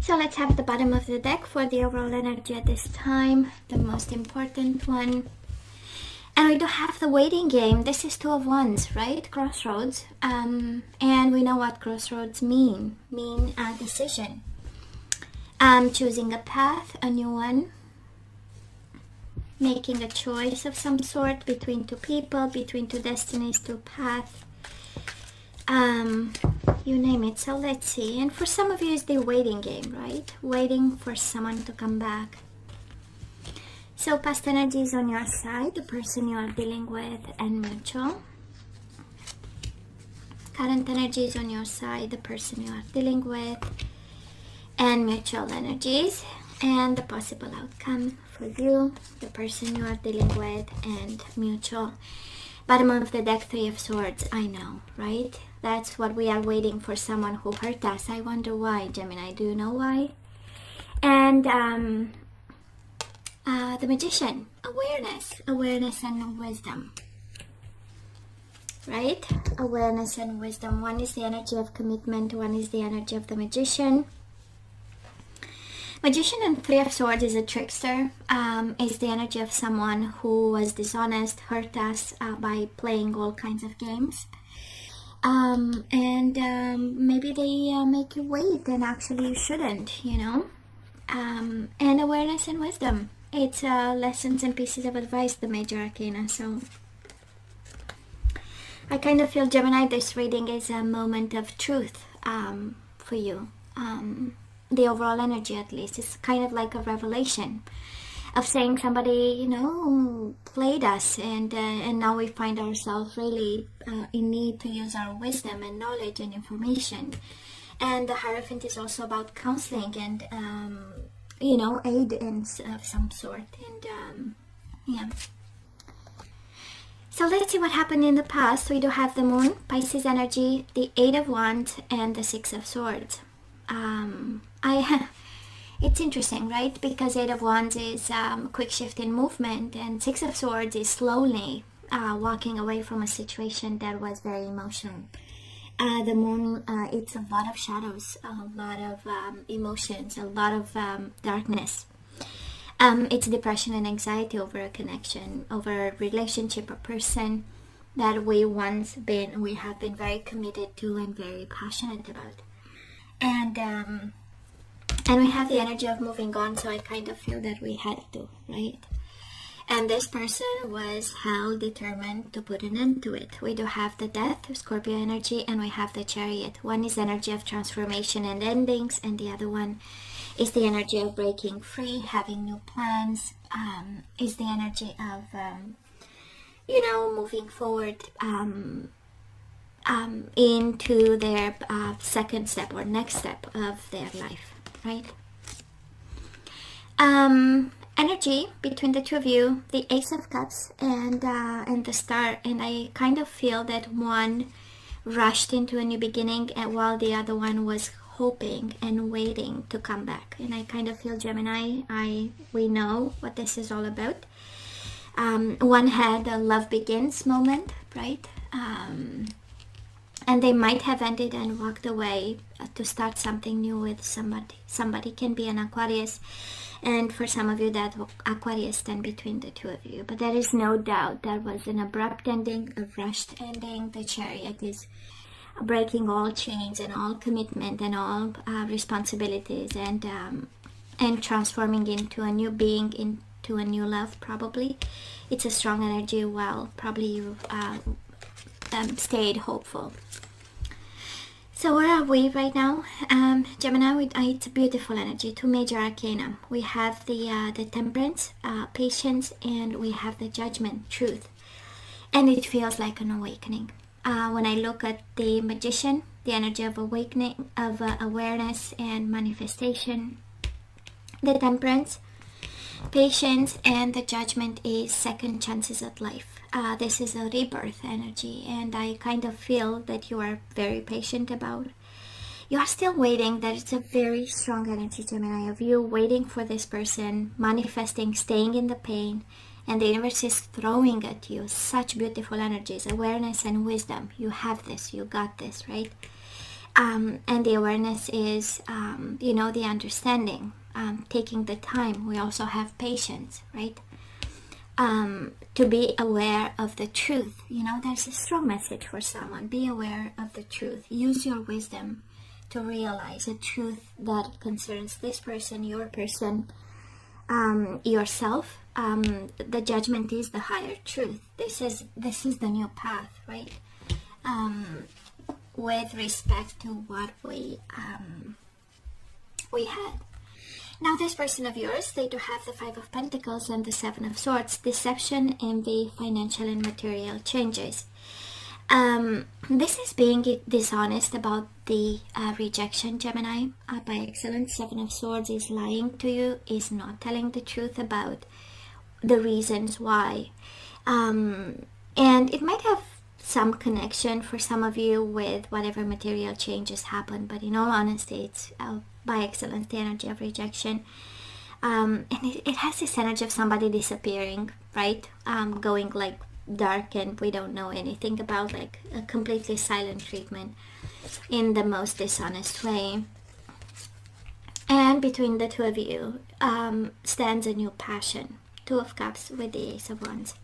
So let's have the bottom of the deck for the overall energy at this time, the most important one. And we do have the waiting game. This is Two of Wands, right? Crossroads. And we know what crossroads mean a decision. Choosing a path, a new one. Making a choice of some sort between two people, between two destinies, two paths. You name it. So let's see. And for some of you, it's the waiting game, right? Waiting for someone to come back. So past energy is on your side, the person you are dealing with, and mutual. Current energy is on your side, the person you are dealing with, and mutual energies. And the possible outcome for you, the person you are dealing with, and mutual. Bottom of the deck, Three of Swords. I know, right? That's what we are waiting for, someone who hurt us. I wonder why, Gemini. Do you know why? And the Magician. Awareness and wisdom. Right? Awareness and wisdom. One is the energy of commitment. One is the energy of the Magician. Magician and Three of Swords is a trickster, is the energy of someone who was dishonest, hurt us by playing all kinds of games. Maybe they make you wait and actually you shouldn't, you know. And awareness and wisdom. It's lessons and pieces of advice, the major arcana. So I kind of feel, Gemini, this reading is a moment of truth for you. The overall energy, at least, is kind of like a revelation of saying somebody, you know, played us, and now we find ourselves really in need to use our wisdom and knowledge and information. And the Hierophant is also about counseling and you know, aid of some sort. And yeah. So let's see what happened in the past. We do have the Moon, Pisces energy, the Eight of Wands, and the Six of Swords. It's interesting, right? Because Eight of Wands is quick shift in movement, and Six of Swords is slowly walking away from a situation that was very emotional. The Moon, it's a lot of shadows, a lot of emotions, a lot of darkness. It's depression and anxiety over a connection, over a relationship, a person that we have been very committed to and very passionate about. And we have the energy of moving on, so I kind of feel that we had to, right? And this person was determined to put an end to it. We do have the Death, Scorpio energy, and we have the Chariot. One is energy of transformation and endings, and the other one is the energy of breaking free, having new plans, is the energy of, you know, moving forward into their second step or next step of their life, right? Energy between the two of you, the Ace of Cups and the Star, and I kind of feel that one rushed into a new beginning, and while the other one was hoping and waiting to come back. And I kind of feel, Gemini, we know what this is all about. One had a love begins moment, right? And they might have ended and walked away to start something new with somebody. Somebody can be an Aquarius, and for some of you that Aquarius stand between the two of you. But there is no doubt that was an abrupt ending, a rushed ending. The Chariot is breaking all chains and all commitment and all responsibilities, and transforming into a new being, into a new love. Probably it's a strong energy. Well, probably you stayed hopeful. So where are we right now? Gemini, it's a beautiful energy, two major arcana. We have the Temperance, patience, and we have the Judgment, truth. And it feels like an awakening. When I look at the Magician, the energy of awakening, of awareness and manifestation. The Temperance, patience, and the Judgment is second chances at life. This is a rebirth energy, and I kind of feel that you are very patient about. You are still waiting. That it's a very strong energy, Gemini, of you waiting for this person, manifesting, staying in the pain, and the universe is throwing at you such beautiful energies, awareness and wisdom. You have this, you got this, right? And the awareness is, you know, the understanding, taking the time. We also have patience, right? To be aware of the truth. You know, there's a strong message for someone. Be aware of the truth. Use your wisdom to realize a truth that concerns this person, your person, yourself. The judgment is the higher truth. This is the new path, right? With respect to what we had. Now, this person of yours, they do have the Five of Pentacles and the Seven of Swords. Deception, envy, financial and material changes. This is being dishonest about the rejection, Gemini. By excellence, Seven of Swords is lying to you, is not telling the truth about the reasons why. And it might have some connection for some of you with whatever material changes happen, but in all honesty, it's by excellence the energy of rejection. And it has this energy of somebody disappearing, right? Going like dark, and we don't know anything about, like a completely silent treatment in the most dishonest way. And between the two of you stands a new passion. Two of Cups with the Ace of Wands.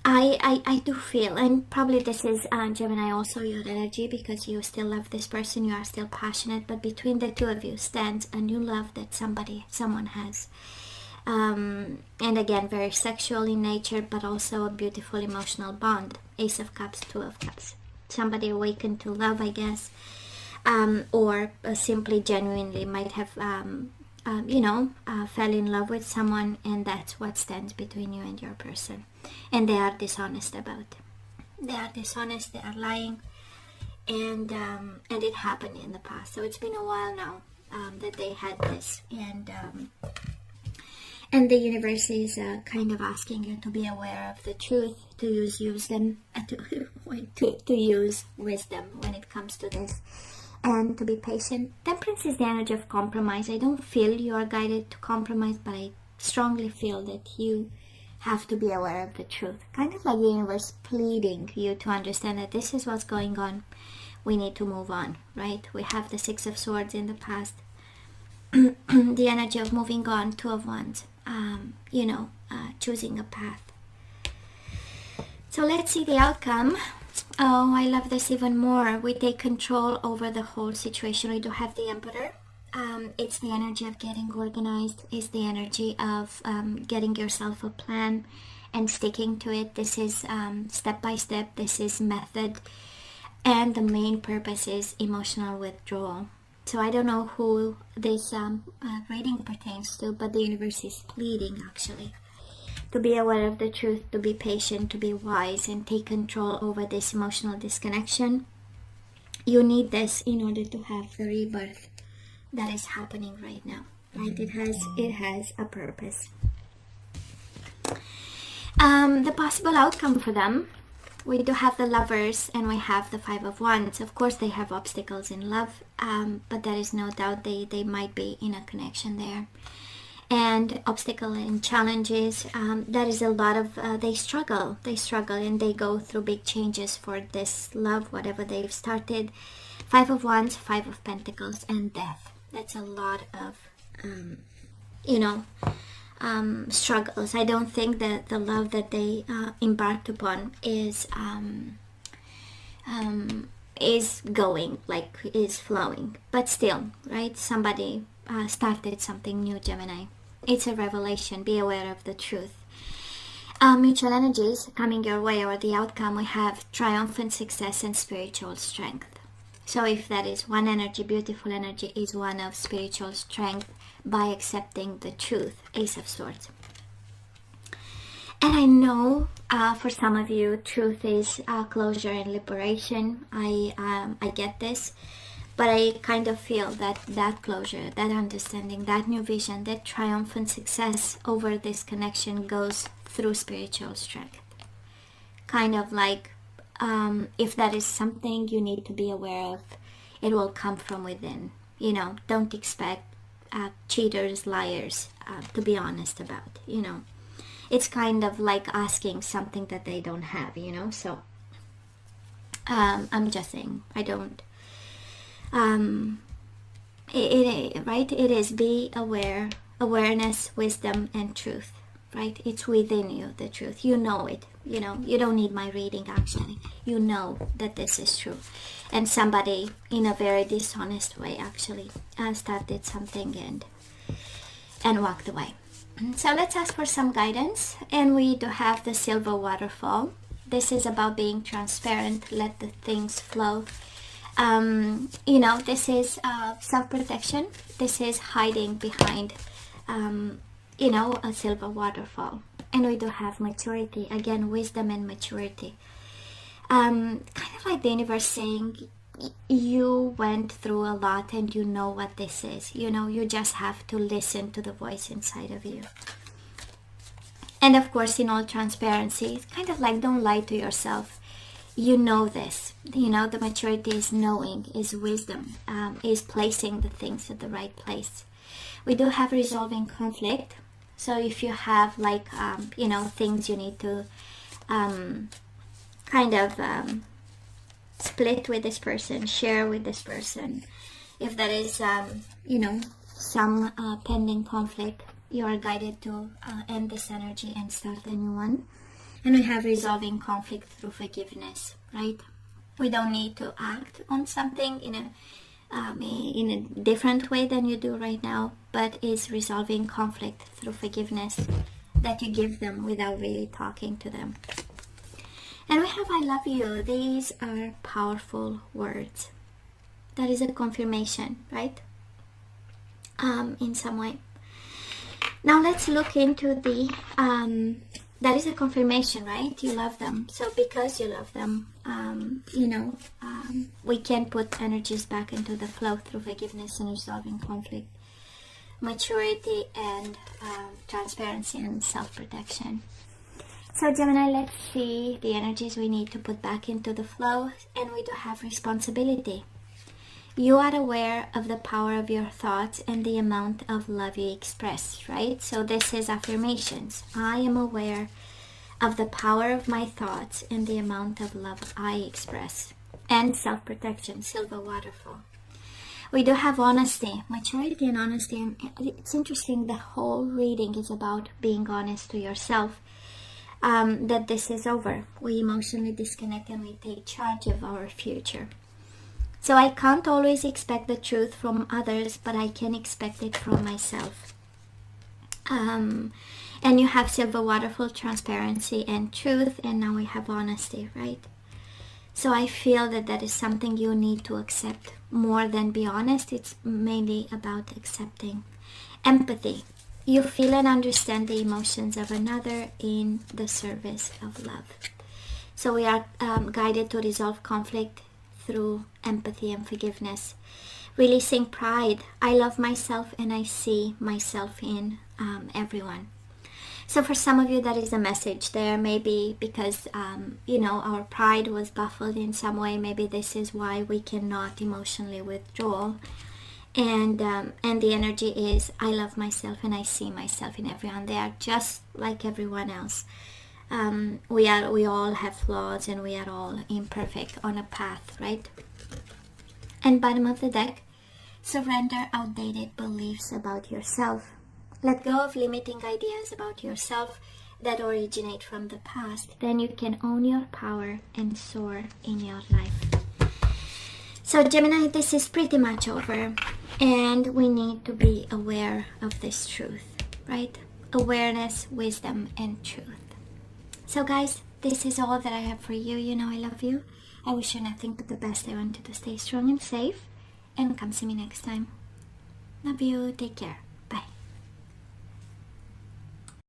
I do feel, and probably this is Gemini also your energy, because you still love this person, you are still passionate, but between the two of you stands a new love that someone has. And again, very sexual in nature, but also a beautiful emotional bond. Ace of Cups, Two of Cups. Somebody awakened to love, I guess, or simply genuinely might have fell in love with someone, and that's what stands between you and your person. And they are dishonest about it. They are dishonest, they are lying, and it happened in the past. So it's been a while now that they had this, and the universe is kind of asking you to be aware of the truth, to use them, to use wisdom when it comes to this, and to be patient. Temperance is the energy of compromise. I don't feel you are guided to compromise, but I strongly feel that you have to be aware of the truth. Kind of like the universe pleading you to understand that this is what's going on. We need to move on, right? We have the Six of Swords in the past. The energy of moving on, Two of Wands. Choosing a path. So let's see the outcome. Oh, I love this even more. We take control over the whole situation. We do have the Emperor. It's the energy of getting organized. It's the energy of getting yourself a plan and sticking to it. This is step by step. This is method. And the main purpose is emotional withdrawal. So I don't know who this reading pertains to, but the universe is pleading actually to be aware of the truth, to be patient, to be wise, and take control over this emotional disconnection. You need this in order to have the rebirth that is happening right now, right? It has a purpose. The possible outcome for them, we do have the Lovers and we have the Five of Wands. Of course, they have obstacles in love, but there is no doubt they might be in a connection there. And obstacle and challenges, there is a lot of, they struggle and they go through big changes for this love, whatever they've started. Five of Wands, Five of Pentacles, and death. That's a lot of, struggles. I don't think that the love that they embarked upon is flowing, but still, right? Somebody started something new, Gemini. It's a revelation. Be aware of the truth. Mutual energies coming your way, or the outcome, we have triumphant success and spiritual strength. So if that is one energy, beautiful energy is one of spiritual strength by accepting the truth. Ace of Swords. And I know for some of you, truth is closure and liberation. I get this, but I kind of feel that closure, that understanding, that new vision, that triumphant success over this connection goes through spiritual strength. Kind of like if that is something you need to be aware of, it will come from within. Don't expect cheaters, liars to be honest about. It's kind of like asking something that they don't have. So I'm just saying, I don't. Right? It is be aware, awareness, wisdom, and truth. Right? It's within you, the truth. You know it. You know, you don't need my reading actually. You know that this is true. And somebody in a very dishonest way actually started something and walked away. So let's ask for some guidance. And we do have the silver waterfall. This is about being transparent, let the things flow. You know, this is self-protection. This is hiding behind, you know, a silver waterfall. And we do have maturity. Again, wisdom and maturity. Kind of like the universe saying, you went through a lot and you know what this is. You know, you just have to listen to the voice inside of you. And of course, in all transparency, it's kind of like, don't lie to yourself. You know this. You know, the maturity is knowing, is wisdom, is placing the things at the right place. We do have resolving conflict. So if you have like, you know, things you need to kind of split with this person, share with this person. If there is, you know, some pending conflict, you are guided to end this energy and start a new one. And we have resolving conflict through forgiveness, right? We don't need to act on something in a different way than you do right now, but it's resolving conflict through forgiveness that you give them without really talking to them. And we have I love you. These are powerful words. That is a confirmation, right? In some way. Now let's look into the, that is a confirmation, right? You love them. So because you love them, you know, we can put energies back into the flow through forgiveness and resolving conflict, maturity, and transparency and self-protection. So Gemini, let's see the energies we need to put back into the flow. And we do have responsibility. You are aware of the power of your thoughts and the amount of love you express, right? So this is affirmations. I am aware of the power of my thoughts and the amount of love I express. And self-protection, silver waterfall. We do have honesty, maturity and honesty. And it's interesting, the whole reading is about being honest to yourself. That this is over. We emotionally disconnect and we take charge of our future. So I can't always expect the truth from others, but I can expect it from myself. And you have silver waterfall, transparency and truth, and now we have honesty, right? So I feel that that is something you need to accept more than be honest. It's mainly about accepting. Empathy. You feel and understand the emotions of another in the service of love. So we are guided to resolve conflict through empathy and forgiveness. Releasing pride. I love myself and I see myself in everyone. So for some of you, that is a message there. Maybe because, you know, our pride was baffled in some way. Maybe this is why we cannot emotionally withdraw. And the energy is, I love myself and I see myself in everyone. They are just like everyone else. We all have flaws and we are all imperfect on a path, right? And bottom of the deck, surrender outdated beliefs about yourself. Let go of limiting ideas about yourself that originate from the past. Then you can own your power and soar in your life. So Gemini, this is pretty much over. And we need to be aware of this truth, right? Awareness, wisdom, and truth. So guys, this is all that I have for you. You know I love you. I wish you nothing but the best. I want you to stay strong and safe. And come see me next time. Love you. Take care.